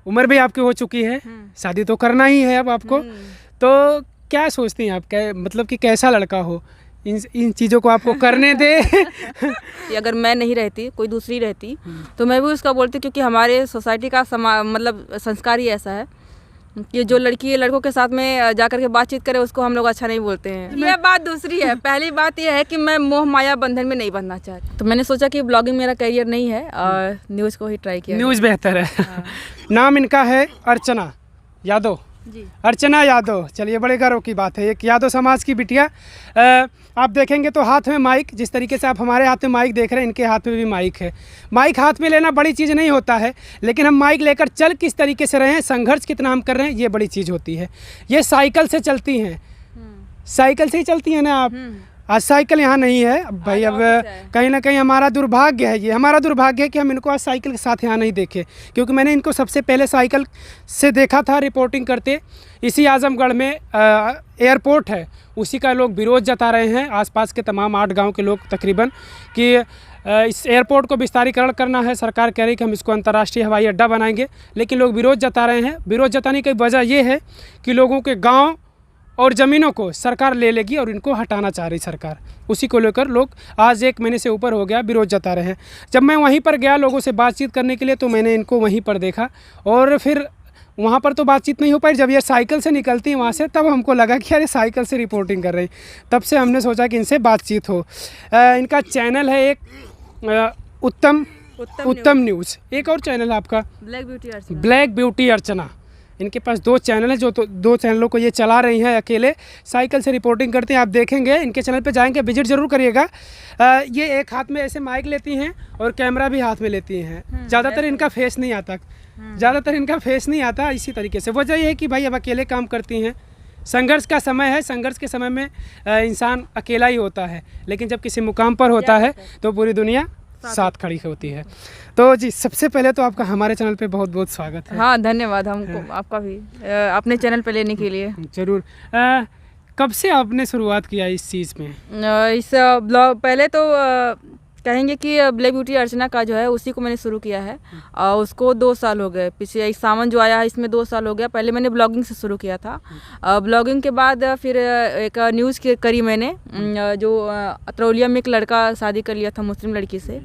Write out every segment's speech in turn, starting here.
उम्र भी आपकी हो चुकी है, शादी तो करना ही है अब आपको। तो क्या सोचती हैं आप, क्या मतलब कि कैसा लड़का हो इन चीज़ों को आपको करने दे? अगर मैं नहीं रहती, कोई दूसरी रहती तो मैं भी उसका बोलती, क्योंकि हमारे सोसाइटी का मतलब संस्कार ही ऐसा है कि जो लड़की लड़कों के साथ में जाकर के बातचीत करे उसको हम लोग अच्छा नहीं बोलते हैं। यह बात दूसरी है। पहली बात यह है कि मैं मोह माया बंधन में नहीं बनना चाहती, तो मैंने सोचा कि ब्लॉगिंग मेरा करियर नहीं है और न्यूज़ को ही ट्राई किया। न्यूज़ बेहतर है। हाँ। नाम इनका है अर्चना यादव जी। अर्चना यादव। चलिए, बड़े गर्व की बात है, एक यादव समाज की बिटिया। आप देखेंगे तो हाथ में माइक, जिस तरीके से आप हमारे हाथ में माइक देख रहे हैं, इनके हाथ में भी माइक है। माइक हाथ में लेना बड़ी चीज़ नहीं होता है, लेकिन हम माइक लेकर चल किस तरीके से रहे हैं, संघर्ष कितना हम कर रहे हैं, ये बड़ी चीज़ होती है। ये साइकिल से चलती हैं, साइकिल से ही चलती हैं ना आप। आज साइकिल यहाँ नहीं है भाई, अब कहीं ना कहीं हमारा दुर्भाग्य है, ये हमारा दुर्भाग्य है कि हम इनको आज साइकिल के साथ यहाँ नहीं देखे, क्योंकि मैंने इनको सबसे पहले साइकिल से देखा था रिपोर्टिंग करते। इसी आजमगढ़ में एयरपोर्ट है, उसी का लोग विरोध जता रहे हैं, आसपास के तमाम 8 गांव के लोग तकरीबन, कि इस एयरपोर्ट को विस्तारीकरण करना है। सरकार कह रही है कि हम इसको अंतर्राष्ट्रीय हवाई अड्डा बनाएंगे, लेकिन लोग विरोध जता रहे हैं। विरोध जताने की वजह ये है कि लोगों के गाँव और ज़मीनों को सरकार ले लेगी और इनको हटाना चाह रही सरकार, उसी को लेकर लोग आज 1 महीने से ऊपर हो गया विरोध जता रहे हैं। जब मैं वहीं पर गया लोगों से बातचीत करने के लिए, तो मैंने इनको वहीं पर देखा, और फिर वहाँ पर तो बातचीत नहीं हो पाई। जब ये साइकिल से निकलती हैं वहाँ से, तब हमको लगा कि अरे साइकिल से रिपोर्टिंग कर रही। तब से हमने सोचा कि इनसे बातचीत हो। इनका चैनल है एक उत्तम न्यूज़, एक और चैनल है आपका ब्लैक ब्यूटी अर्चना। इनके पास 2 चैनल हैं, जो तो 2 चैनलों को ये चला रही हैं अकेले, साइकिल से रिपोर्टिंग करते हैं। आप देखेंगे इनके चैनल पे जाएंगे, विजिट ज़रूर करिएगा। ये एक हाथ में ऐसे माइक लेती हैं और कैमरा भी हाथ में लेती हैं। ज़्यादातर इनका फेस नहीं आता, इसी तरीके से। वजह ये है कि भाई अब अकेले काम करती हैं, संघर्ष का समय है, संघर्ष के समय में इंसान अकेला ही होता है, लेकिन जब किसी मुकाम पर होता है तो पूरी दुनिया साथ खड़ी होती है। तो जी, सबसे पहले तो आपका हमारे चैनल पे बहुत बहुत स्वागत है। हाँ, धन्यवाद हमको आपका भी अपने चैनल पे लेने के लिए। जरूर। कब से आपने शुरुआत किया इस चीज़ में? इस ब्लॉग पहले तो कहेंगे कि ब्लैक ब्यूटी अर्चना का जो है उसी को मैंने शुरू किया है, उसको 2 साल हो गए। पीछे एक सावन जो आया है इसमें 2 साल हो गया। पहले मैंने ब्लॉगिंग से शुरू किया था, ब्लॉगिंग के बाद फिर एक न्यूज़ करी मैंने, जो अतरौलिया में एक लड़का शादी कर लिया था मुस्लिम लड़की से।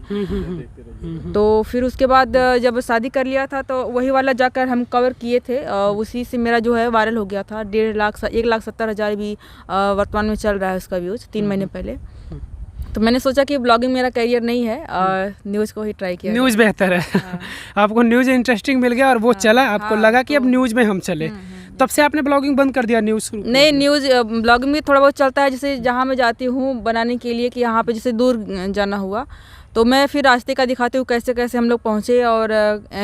तो फिर उसके बाद जब शादी कर लिया था तो वही वाला जाकर हम कवर किए थे, उसी से मेरा जो है वायरल हो गया था। 1,70,000 भी वर्तमान में चल रहा है उसका व्यूज़ 3 महीने पहले। तो मैंने सोचा कि ब्लॉगिंग मेरा करियर नहीं है और न्यूज़ को ही ट्राई किया। न्यूज़ बेहतर है। हाँ। आपको न्यूज़ इंटरेस्टिंग मिल गया और वो चला, आपको लगा कि अब न्यूज़ में हम चले, तब से आपने ब्लॉगिंग बंद कर दिया? न्यूज़ नहीं, न्यूज़ ब्लॉगिंग भी थोड़ा बहुत चलता है, जैसे जहाँ मैं जाती हूँ बनाने के लिए, कि यहाँ पे जैसे दूर जाना हुआ तो मैं फिर रास्ते का दिखाती हूँ, कैसे कैसे हम लोग पहुँचे और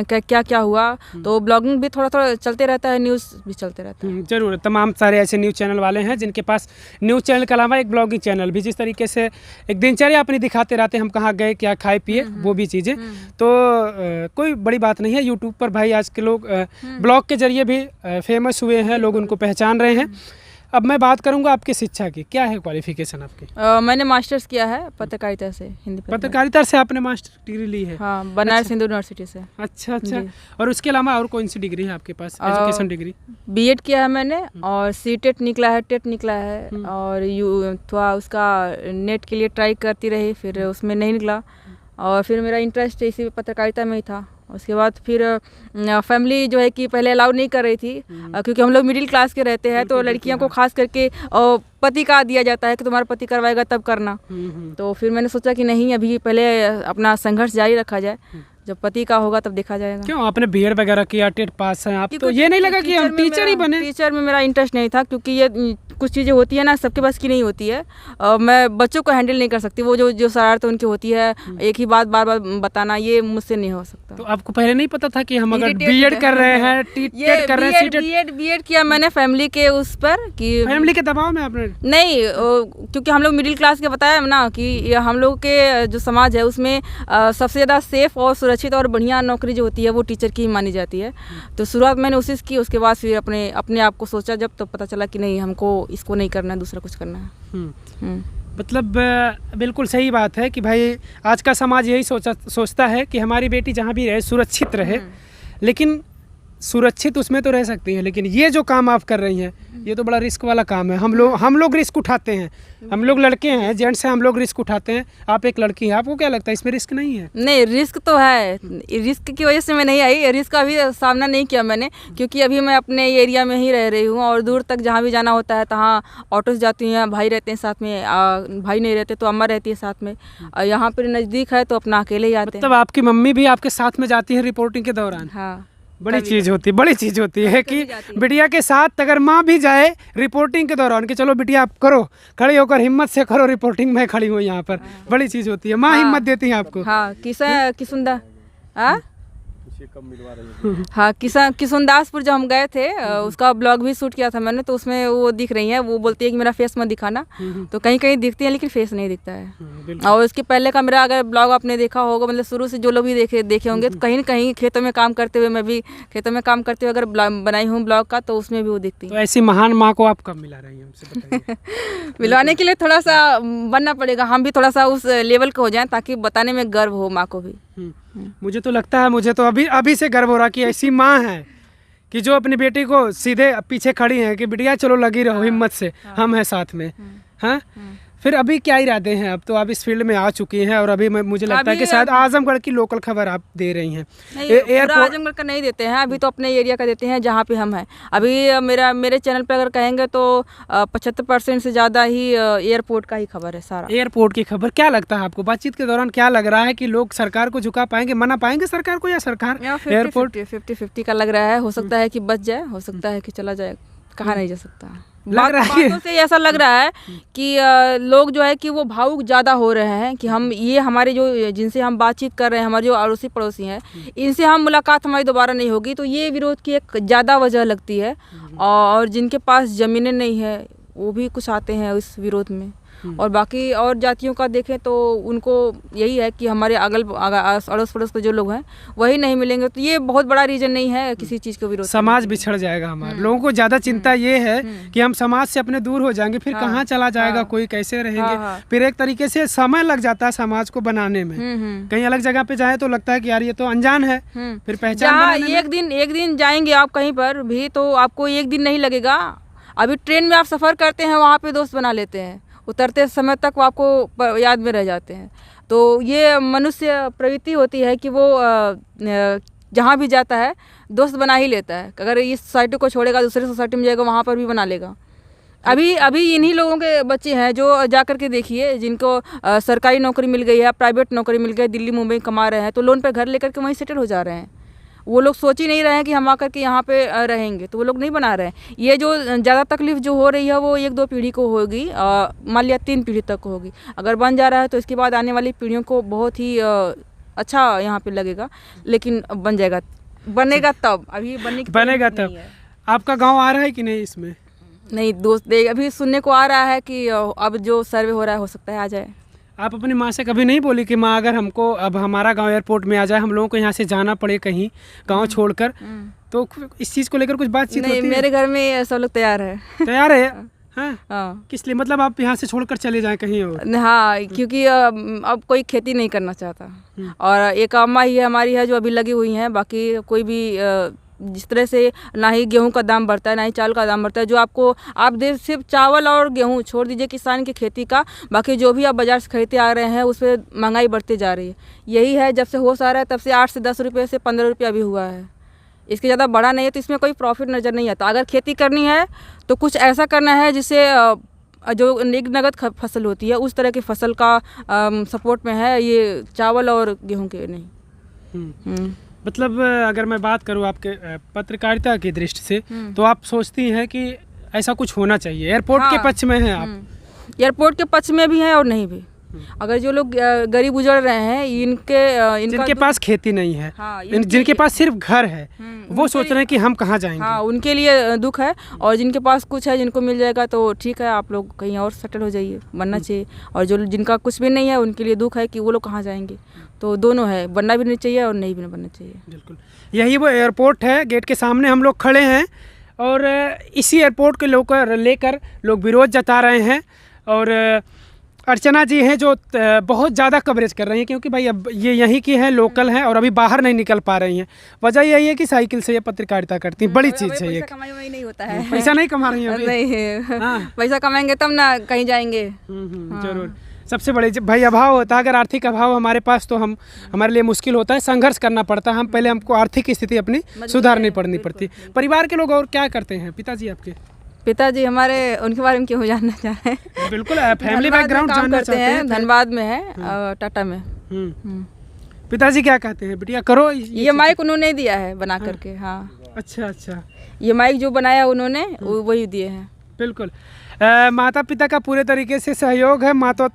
क्या क्या हुआ। तो ब्लॉगिंग भी थोड़ा थोड़ा चलते रहता है, न्यूज़ भी चलते रहता है। जरूर। तमाम सारे ऐसे न्यूज़ चैनल वाले हैं जिनके पास न्यूज़ चैनल के अलावा एक ब्लॉगिंग चैनल भी, जिस तरीके से एक दिनचर्या अपनी दिखाते रहते हैं, हम कहाँ गए, क्या खाए पिए, वो भी चीज़ें। तो कोई बड़ी बात नहीं है। यूट्यूब पर भाई आज के लोग ब्लॉग के जरिए भी फेमस हुए हैं, लोग उनको पहचान रहे हैं। अब मैं बात करूंगा आपकी शिक्षा की, क्या है क्वालिफिकेशन आपकी? मैंने मास्टर्स किया है पत्रकारिता से, हिंदी पत्रकारिता से आपने मास्टर डिग्री ली है? हाँ, बनारस हिंदू यूनिवर्सिटी से। अच्छा। और उसके अलावा और कौन सी डिग्री है आपके पास, एजुकेशन डिग्री? बीएड किया है मैंने, और सीटेट निकला है, टेट निकला है, और थोड़ा उसका नेट के लिए ट्राई करती रही, फिर उसमें नहीं निकला, और फिर मेरा इंटरेस्ट इसी पत्रकारिता में ही था। उसके बाद फिर फैमिली जो है कि पहले अलाउ नहीं कर रही थी, क्योंकि हम लोग मिडिल क्लास के रहते हैं, तो लड़कियों को खास करके पति का दिया जाता है कि तुम्हारा पति करवाएगा तब करना। तो फिर मैंने सोचा कि नहीं, अभी पहले अपना संघर्ष जारी रखा जाए, जब पति का होगा तब देखा जाएगा। क्यों, आपने बीएड वगैरह किया, टेट पास हैं आप, तो ये नहीं लगा कि हम टीचर ही बने? टीचर में मेरा इंटरेस्ट नहीं था, क्योंकि ये कुछ चीज़ें होती है ना, सबके पास की नहीं होती है। मैं बच्चों को हैंडल नहीं कर सकती, वो जो शरारत उनकी होती है, एक ही बात बार बार बताना, ये मुझसे नहीं हो सकता। तो आपको पहले नहीं पता था कि हम अगर बीएड कर रहे हैं, टेट कर रहे हैं? बीएड किया मैंने फैमिली के उस पर, कि फैमिली के दबाव में आपने? नहीं, क्योंकि हम लोग मिडिल क्लास के बताया ना कि हम लोग के जो समाज है उसमें सबसे ज़्यादा सेफ और सुरक्षित और बढ़िया नौकरी जो होती है वो टीचर की ही मानी जाती है। तो शुरुआत मैंने उसी से की, उसके बाद फिर अपने आप को सोचा जब, तो पता चला कि नहीं, हमको इसको नहीं करना है, दूसरा कुछ करना है। मतलब बिल्कुल सही बात है कि भाई आज का समाज यही सोचता है कि हमारी बेटी जहाँ भी रहे सुरक्षित रहे, लेकिन सुरक्षित उसमें तो रह सकती हैं, लेकिन ये जो काम आप कर रही हैं ये तो बड़ा रिस्क वाला काम है। हम लोग रिस्क उठाते हैं, हम लोग लड़के हैं, जेंट्स हैं, हम लोग रिस्क उठाते हैं। आप एक लड़की हैं, आपको क्या लगता है इसमें रिस्क नहीं है? नहीं, रिस्क तो है। रिस्क की वजह से मैं नहीं आई, रिस्क का अभी सामना नहीं किया मैंने, क्योंकि अभी मैं अपने एरिया में ही रह रही हूँ और दूर तक जहाँ भी जाना होता है तहाँ ऑटो से जाती हैं। भाई रहते हैं साथ में, भाई नहीं रहते तो अम्मा रहती है साथ में। यहाँ पर नज़दीक है तो अपना अकेले ही आते हैं। मतलब आपकी मम्मी भी आपके साथ में जाती है रिपोर्टिंग के दौरान? हाँ, बड़ी चीज़ होती है कि बिटिया के साथ अगर माँ भी जाए रिपोर्टिंग के दौरान कि चलो बिटिया आप करो, खड़ी होकर हिम्मत से करो रिपोर्टिंग, मैं खड़ी हूँ यहाँ पर। बड़ी चीज़ होती है, माँ हिम्मत देती है आपको। हाँ, किसुंदा हाँ, किसुनदासपुर जब हम गए थे उसका ब्लॉग भी शूट किया था मैंने, तो उसमें वो दिख रही हैं। वो बोलती है कि मेरा फेस मत दिखाना, तो कहीं कहीं दिखती है लेकिन फेस नहीं दिखता है। और उसके पहले का मेरा अगर ब्लॉग आपने देखा होगा, मतलब शुरू से जो लोग भी देखे होंगे, तो कहीं न कहीं खेतों में काम करते हुए, मैं भी खेतों में काम करते हुए अगर बनाई हूँ ब्लॉग का, तो उसमें भी वो दिखती है। तो ऐसी महान माँ को आप कब मिला रही हैं, हमसे बताइए? मिलवाने के लिए थोड़ा सा बनना पड़ेगा, हम भी थोड़ा सा उस लेवल का हो जाएं ताकि बताने में गर्व हो माँ को भी। मुझे तो लगता है, मुझे तो अभी से गर्व हो रहा कि ऐसी माँ है कि जो अपनी बेटी को सीधे पीछे खड़ी है कि बिटिया चलो लगी रहो हिम्मत से, हम हैं साथ में। हाँ, फिर अभी क्या इरादे हैं? अब तो आप इस फील्ड में आ चुकी हैं और अभी मुझे लगता है कि शायद आजमगढ़ की लोकल खबर आप दे रही हैं। पूरा आजमगढ़ का नहीं देते हैं, अभी तो अपने एरिया का देते हैं जहाँ पे हम हैं। अभी मेरे चैनल पे अगर कहेंगे तो 75% से ज़्यादा ही एयरपोर्ट का ही खबर है सारा। एयरपोर्ट की खबर। क्या लगता है आपको बातचीत के दौरान, क्या लग रहा है कि लोग सरकार को झुका पाएंगे, मना पाएंगे सरकार को, या सरकार एयरपोर्ट 50-50 का लग रहा है? हो सकता है कि बच जाए, हो सकता है कि चला जाए, कहा नहीं जा सकता। बातों से ऐसा लग रहा है कि लोग जो है कि वो भावुक ज़्यादा हो रहे हैं कि हम ये हमारे जो जिनसे हम बातचीत कर रहे हैं, हमारे जो अड़ोसी पड़ोसी हैं, इनसे हम मुलाकात हमारी दोबारा नहीं होगी, तो ये विरोध की एक ज़्यादा वजह लगती है। और जिनके पास ज़मीनें नहीं है वो भी कुछ आते हैं इस विरोध में। और बाकी और जातियों का देखें तो उनको यही है कि हमारे अड़ोस पड़ोस के जो लोग हैं वही नहीं मिलेंगे, तो ये बहुत बड़ा रीजन नहीं है किसी चीज़ के विरोध। समाज बिछड़ जाएगा हमारे। लोगों को ज़्यादा चिंता ये है कि हम समाज से अपने दूर हो जाएंगे, फिर कहाँ चला जाएगा कोई, कैसे रहेंगे। फिर एक तरीके से समय लग जाता है समाज को बनाने में। कहीं अलग जगह पे जाए तो लगता है कि यार ये तो अनजान है, फिर पहचान। एक दिन जाएंगे आप कहीं पर भी तो आपको एक दिन नहीं लगेगा। अभी ट्रेन में आप सफ़र करते हैं, वहाँ पे दोस्त बना लेते हैं, उतरते समय तक वो आपको याद में रह जाते हैं। तो ये मनुष्य प्रवृत्ति होती है कि वो जहाँ भी जाता है दोस्त बना ही लेता है। अगर इस सोसाइटी को छोड़ेगा दूसरे सोसाइटी में जाएगा, वहाँ पर भी बना लेगा। अभी इन्हीं लोगों के बच्चे हैं जो जा कर के देखिए, जिनको सरकारी नौकरी मिल गई है, प्राइवेट नौकरी मिल गई, दिल्ली मुंबई कमा रहे हैं, तो लोन पर घर लेकर के वहीं सेटल हो जा रहे हैं। वो लोग सोच ही नहीं रहे हैं कि हम आकर के यहाँ पे रहेंगे, तो वो लोग नहीं बना रहे हैं। ये जो ज़्यादा तकलीफ जो हो रही है वो 1-2 पीढ़ी को होगी, मान लिया 3 पीढ़ी तक होगी। अगर बन जा रहा है तो इसके बाद आने वाली पीढ़ियों को बहुत ही अच्छा यहाँ पे लगेगा, लेकिन बन जाएगा, बनेगा तब, अभी बनेगा तब। आपका गाँव आ रहा है कि नहीं इसमें? नहीं दोस्त, अभी सुनने को आ रहा है कि अब जो सर्वे हो रहा है हो सकता है आ जाए। आप अपनी माँ से कभी नहीं बोली कि माँ अगर हमको अब हमारा गांव एयरपोर्ट में आ जाए, हम लोगों को यहाँ से जाना पड़े कहीं गांव छोड़कर, तो इस चीज़ को लेकर कुछ बातचीत होती है? मेरे घर में सब लोग तैयार है। तैयार है? हाँ। किस लिए, मतलब आप यहाँ से छोड़कर चले जाएं कहीं और? हाँ, क्योंकि अब कोई खेती नहीं करना चाहता, और एक अम्मा ही हमारी है जो अभी लगी हुई हैं। बाकी कोई भी जिस तरह से ना ही गेहूं का दाम बढ़ता है, ना ही चावल का दाम बढ़ता है, जो आपको आप दे सिर्फ चावल और गेहूं छोड़ दीजिए किसान की खेती का, बाकी जो भी आप बाज़ार से खरीदते आ रहे हैं उस पर महंगाई बढ़ती जा रही है। यही है, जब से होश आ रहा है तब से 8 से 10 रुपये से 15 रुपया भी हुआ है, इसके ज़्यादा बढ़ा नहीं है। तो इसमें कोई प्रॉफिट नज़र नहीं आता। अगर खेती करनी है तो कुछ ऐसा करना है जिससे जो एक नगद फसल होती है उस तरह की फसल का सपोर्ट में है, ये चावल और गेहूँ के नहीं। मतलब अगर मैं बात करूँ आपके पत्रकारिता की दृष्टि से, तो आप सोचती हैं कि ऐसा कुछ होना चाहिए? एयरपोर्ट के पक्ष में हैं आप? एयरपोर्ट के पक्ष में भी हैं और नहीं भी। अगर जो लोग गरीब गुजर रहे हैं, जिनके पास खेती नहीं है, जिनके पास सिर्फ घर है, वो सोच रहे हैं कि हम कहाँ जाएंगे। हाँ, उनके लिए दुख है। और जिनके पास कुछ है, जिनको मिल जाएगा तो ठीक है, आप लोग कहीं और सेटल हो जाइए, बनना चाहिए। और जो जिनका कुछ भी नहीं है उनके लिए दुख है कि वो लोग कहाँ जाएंगे। तो दोनों है, बनना भी नहीं चाहिए और नहीं भी बनना चाहिए। बिल्कुल, यही वो एयरपोर्ट है, गेट के सामने हम लोग खड़े हैं और इसी एयरपोर्ट को लेकर लोग विरोध जता रहे हैं। और अर्चना जी हैं जो बहुत ज़्यादा कवरेज कर रही हैं, क्योंकि भाई अब ये यहीं की हैं, लोकल हैं और अभी बाहर नहीं निकल पा रही हैं। वजह यही है कि साइकिल से ये पत्रकारिता करती हैं, बड़ी चीज़ है ये। पैसा कमाई वही नहीं होता है। पैसा नहीं कमा रही हैं अभी? नहीं, हाँ। पैसा कमाएंगे तब ना कहीं जाएंगे। जरूर। सबसे बड़े भाई अभाव होता है, अगर आर्थिक अभाव हमारे पास तो हम हमारे लिए मुश्किल होता है, संघर्ष करना पड़ता है। हम पहले हमको आर्थिक स्थिति अपनी सुधारनी पड़ती। परिवार के लोग और क्या करते हैं? पिताजी आपके? पिताजी हमारे, उनके बारे में क्यों जानना चाह रहे हैं? बिल्कुल, फैमिली बैकग्राउंड जानना चाहते हैं। धनबाद में है, टाटा में। पिताजी क्या कहते हैं? बिटिया करो ये माइक उन्होंने दिया है बना करके। हाँ, अच्छा। ये माइक जो बनाया उन्होंने वही दिए हैं। बिल्कुल। माता पिता का पूरे तरीके से सहयोग है, माँ तो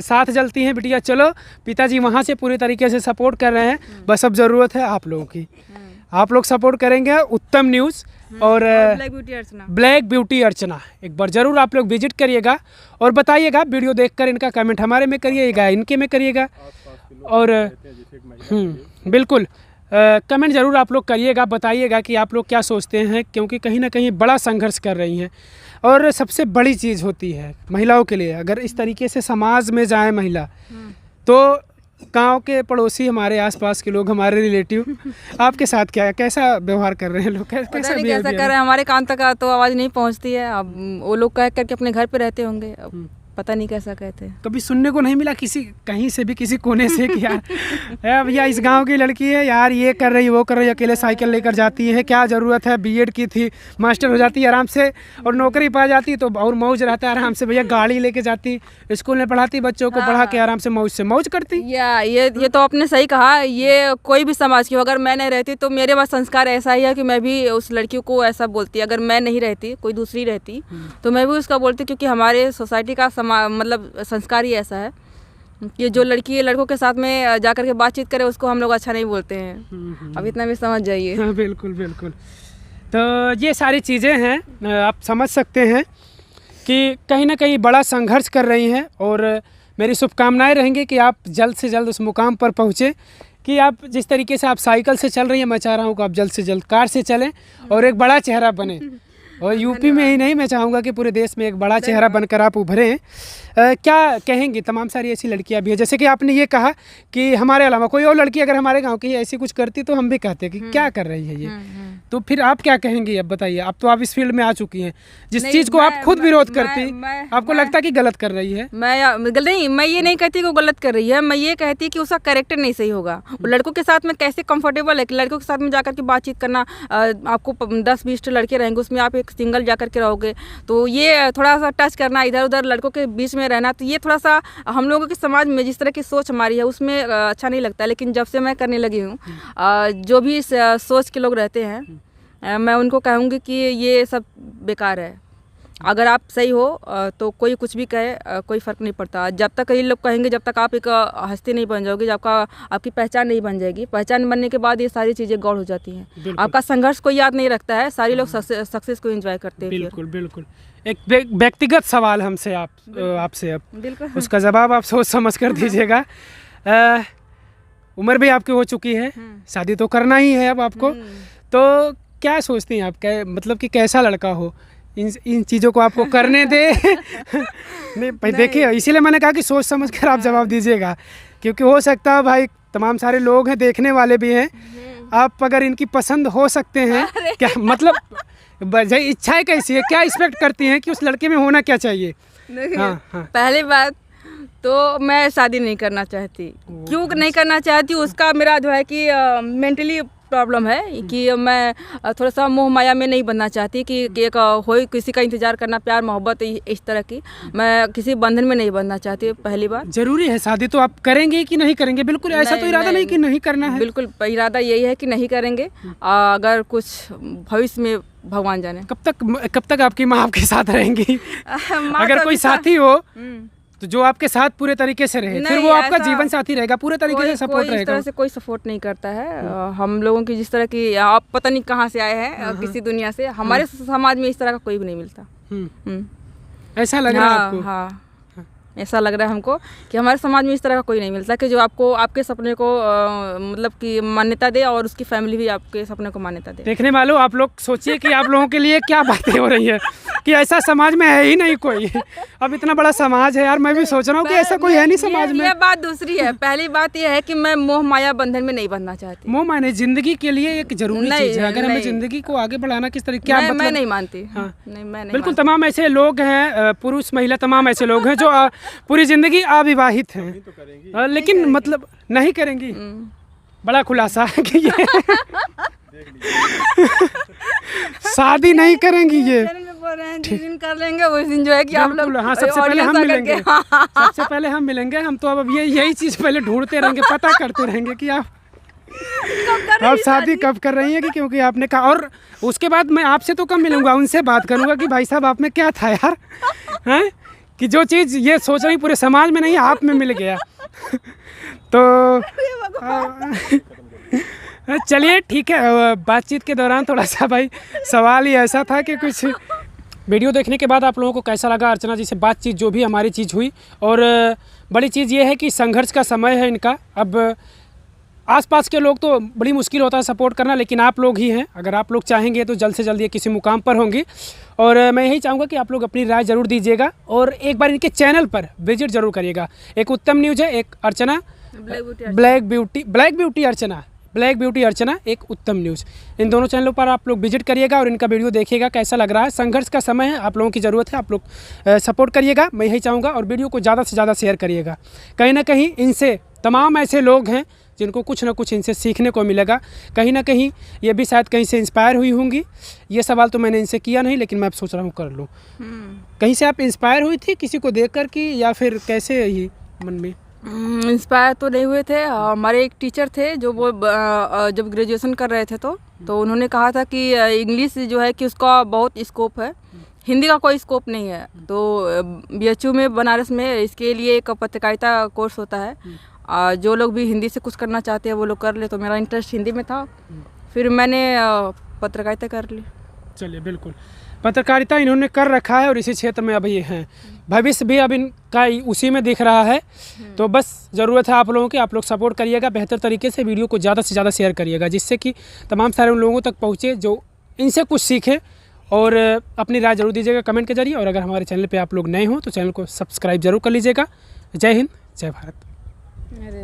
साथ जलती हैं, बिटिया चलो। पिताजी वहाँ से पूरे तरीके से सपोर्ट कर रहे हैं, बस अब ज़रूरत है आप लोगों की। आप लोग सपोर्ट करेंगे उत्तम न्यूज़ और ब्लैक ब्यूटी अर्चना एक बार ज़रूर आप लोग विजिट करिएगा और बताइएगा। वीडियो देखकर इनका कमेंट हमारे में करिएगा, इनके में करिएगा और बिल्कुल कमेंट ज़रूर आप लोग करिएगा, बताइएगा कि आप लोग क्या सोचते हैं, क्योंकि कहीं ना कहीं बड़ा संघर्ष कर रही हैं। और सबसे बड़ी चीज़ होती है महिलाओं के लिए, अगर इस तरीके से समाज में जाए महिला, तो गांव के पड़ोसी, हमारे आसपास के लोग, हमारे रिलेटिव आपके साथ कैसा व्यवहार कर रहे हैं लोग? कैसा कर रहे हैं? हमारे कान तक तो आवाज़ नहीं पहुंचती है। अब वो लोग कह करके अपने घर पे रहते होंगे, अब पता नहीं कैसा कहते हैं। कभी सुनने को नहीं मिला किसी कहीं से भी, किसी कोने से कि यार भैया इस गांव की लड़की है यार, ये कर रही वो कर रही, अकेले साइकिल लेकर जाती है, क्या ज़रूरत है, बीएड की थी, मास्टर हो जाती है आराम से और नौकरी पा जाती तो और मौज रहता है आराम से। भैया गाड़ी लेके जाती, स्कूल में पढ़ाती, बच्चों को पढ़ा के आराम से मौज करती। ये तो आपने सही कहा। ये कोई भी समाज की हो, अगर मैं नहीं रहती तो मेरे पास संस्कार ऐसा ही है कि मैं भी उस लड़की को ऐसा बोलती। अगर मैं नहीं रहती, कोई दूसरी रहती तो मैं भी उसका बोलती, क्योंकि हमारे सोसाइटी का मतलब संस्कार ही ऐसा है कि जो लड़की लड़कों के साथ में जाकर के बातचीत करे उसको हम लोग अच्छा नहीं बोलते हैं। अब इतना भी समझ जाइए। हाँ, बिल्कुल। तो ये सारी चीज़ें हैं, आप समझ सकते हैं कि कहीं ना कहीं बड़ा संघर्ष कर रही हैं और मेरी शुभकामनाएं रहेंगी कि आप जल्द से जल्द उस मुकाम पर पहुँचे कि आप जिस तरीके से आप साइकिल से चल रही हैं, मैं चाह रहा हूँ कि आप जल्द से जल्द कार से चलें और एक बड़ा चेहरा बने। और यूपी में ही नहीं, मैं चाहूँगा कि पूरे देश में एक बड़ा चेहरा बनकर आप उभरें। क्या कहेंगे? तमाम सारी ऐसी लड़कियां भी हैं, जैसे कि आपने ये कहा कि हमारे अलावा कोई और लड़की अगर हमारे गांव की ऐसी कुछ करती तो हम भी कहते कि क्या कर रही है ये। तो फिर आप क्या कहेंगी? अब बताइए, अब तो आप इस फील्ड में आ चुकी हैं, जिस चीज़ को आप खुद विरोध करती, आपको लगता कि गलत कर रही है? मैं ये नहीं कहती कि वो गलत कर रही है, मैं ये कहती कि उसका कैरेक्टर नहीं सही होगा। लड़कों के साथ में कैसे कंफर्टेबल है कि लड़कों के साथ में जाकर के बातचीत करना, आपको 10-20 लड़के रहेंगे, उसमें आप एक सिंगल जाकर के रहोगे, तो ये थोड़ा सा टच करना, इधर उधर लड़कों के बीच में रहना, तो ये थोड़ा सा हम लोगों के समाज में जिस तरह की सोच हमारी है उसमें अच्छा नहीं लगता। लेकिन जब से मैं करने लगी हूँ, जो भी सोच के लोग रहते हैं, मैं उनको कहूँगी कि ये सब बेकार है। अगर आप सही हो तो कोई कुछ भी कहे, कोई फ़र्क नहीं पड़ता। जब तक ये लोग कहेंगे, जब तक आप एक हस्ती नहीं बन जाओगे, जब आपकी पहचान नहीं बन जाएगी, पहचान बनने के बाद ये सारी चीज़ें गौड़ हो जाती हैं। आपका संघर्ष कोई याद नहीं रखता है, सारे लोग सक्सेस को एंजॉय करते हैं। बिल्कुल। एक व्यक्तिगत सवाल हमसे आपसे अब उसका जवाब आप सोच समझ कर दीजिएगा। उम्र भी आपकी हो चुकी है, शादी तो करना ही है अब आपको, तो क्या सोचती हैं आप, मतलब कि कैसा लड़का हो, इन चीज़ों को आपको करने दे? नहीं भाई, देखिए इसीलिए मैंने कहा कि सोच समझ कर आप जवाब दीजिएगा, क्योंकि हो सकता है भाई तमाम सारे लोग हैं, देखने वाले भी हैं, आप अगर इनकी पसंद हो सकते हैं। क्या मतलब इच्छाएं कैसी है, क्या एक्सपेक्ट करती हैं कि उस लड़के में होना क्या चाहिए? हाँ। पहली बात तो मैं शादी नहीं करना चाहती। क्यों नहीं करना चाहती? उसका मेरा जो है कि मेंटली प्रॉब्लम है कि मैं थोड़ा सा मोह माया में नहीं बनना चाहती कि एक हो किसी का इंतज़ार करना, प्यार मोहब्बत इस तरह की, मैं किसी बंधन में नहीं बनना चाहती। पहली बात जरूरी है शादी तो आप करेंगे कि नहीं करेंगे? बिल्कुल ऐसा तो इरादा नहीं कि नहीं करना है, बिल्कुल इरादा यही है कि नहीं करेंगे। अगर कुछ भविष्य में भगवान जाने। कब तक आपकी माँ आपके साथ रहेंगी? अगर कोई साथी हो तो जो आपके साथ पूरे तरीके से रहे, फिर वो आपका जीवन साथी रहेगा, पूरे तरीके से सपोर्ट रहेगा। इस तरह से कोई सपोर्ट नहीं करता है। हम लोगों की जिस तरह की, आप पता नहीं कहाँ से आए हैं, किसी दुनिया से, हमारे समाज में इस तरह का कोई भी नहीं मिलता। ऐसा लग रहा है आपको? हाँ, ऐसा लग रहा है हमको कि हमारे समाज में इस तरह का कोई नहीं मिलता कि जो आपको आपके सपने को मतलब कि मान्यता दे और उसकी फैमिली भी आपके सपने को मान्यता दे। देखने वालों, आप लोग सोचिए कि आप लोगों के लिए क्या बातें हो रही है। कि ऐसा समाज में है ही नहीं कोई। अब इतना बड़ा समाज है यार, मैं भी सोच रहा हूँ कि ऐसा कोई है नहीं समाज में। ये बात दूसरी है। पहली बात ये है कि मैं मोह माया बंधन में नहीं बनना चाहती। मोह माया जिंदगी के लिए एक जरूरी चीज है। अगर हमें जिंदगी को आगे बढ़ाना किस तरीके, क्या मतलब? मैं नहीं मानती। हाँ नहीं, मैं नहीं बिल्कुल। तमाम ऐसे लोग हैं, पुरुष महिला तमाम ऐसे लोग हैं जो पूरी जिंदगी अविवाहित हैं, लेकिन मतलब नहीं करेंगी। बड़ा खुलासा है कि ये शादी नहीं करेंगी ये। जिस दिन कर लेंगे उस दिन जो है कि आप लोग, हाँ सबसे पहले हम मिलेंगे। सबसे पहले हम मिलेंगे। हम तो अब यही चीज़ पहले ढूंढते रहेंगे, पता करते रहेंगे कि आप शादी कब कर रही है, कि क्योंकि आपने कहा। और उसके बाद मैं आपसे तो कब मिलूंगा, उनसे बात करूंगा कि भाई साहब आप में क्या था यार, हैं कि जो चीज़ ये सोच रही पूरे समाज में नहीं, आप में मिल गया। तो चलिए ठीक है। बातचीत के दौरान थोड़ा सा भाई सवाल ही ऐसा था कि कुछ वीडियो देखने के बाद आप लोगों को कैसा लगा अर्चना जी से बातचीत, जो भी हमारी चीज़ हुई। और बड़ी चीज़ ये है कि संघर्ष का समय है इनका। अब आसपास के लोग तो बड़ी मुश्किल होता है सपोर्ट करना, लेकिन आप लोग ही हैं। अगर आप लोग चाहेंगे तो जल्द से जल्द ये किसी मुकाम पर होंगी। और मैं यही चाहूँगा कि आप लोग अपनी राय ज़रूर दीजिएगा और एक बार इनके चैनल पर विजिट ज़रूर करिएगा। एक उत्तम न्यूज़ है, एक अर्चना ब्लैक ब्यूटी अर्चना, एक उत्तम न्यूज़। इन दोनों चैनलों पर आप लोग विजिट करिएगा और इनका वीडियो देखिएगा कैसा लग रहा है। संघर्ष का समय है, आप लोगों की ज़रूरत है, आप लोग सपोर्ट करिएगा, मैं यही चाहूँगा। और वीडियो को ज़्यादा से ज़्यादा शेयर करिएगा। कहीं ना कहीं इनसे तमाम ऐसे लोग हैं जिनको कुछ ना कुछ इनसे सीखने को मिलेगा। कहीं ना कहीं ये भी शायद कहीं से इंस्पायर हुई होंगी। ये सवाल तो मैंने इनसे किया नहीं, लेकिन मैं अब सोच रहा हूँ कर लूँ। कहीं से आप इंस्पायर हुई थी किसी को देख कर कि, या फिर कैसे ही मन में? इंस्पायर तो नहीं हुए थे। हमारे एक टीचर थे जो वो जब ग्रेजुएशन कर रहे थे तो उन्होंने कहा था कि इंग्लिश जो है कि उसका बहुत स्कोप है, हिंदी का कोई स्कोप नहीं है। तो BHU में बनारस में इसके लिए एक पत्रकारिता कोर्स होता है। जो लोग भी हिंदी से कुछ करना चाहते हैं वो लोग कर ले। तो मेरा इंटरेस्ट हिंदी में था, फिर मैंने पत्रकारिता कर ली। चलिए बिल्कुल, पत्रकारिता इन्होंने कर रखा है और इसी क्षेत्र में अभी हैं। भविष्य भी अब इनका उसी में दिख रहा है। तो बस ज़रूरत है आप लोगों की, आप लोग सपोर्ट करिएगा, बेहतर तरीके से वीडियो को ज़्यादा से ज़्यादा शेयर करिएगा, जिससे कि तमाम सारे उन लोगों तक पहुँचे जो इनसे कुछ सीखें। और अपनी राय जरूर दीजिएगा कमेंट के जरिए। और अगर हमारे चैनल पे आप लोग नए हों तो चैनल को सब्सक्राइब जरूर कर लीजिएगा। जय हिंद, जय भारत। अरे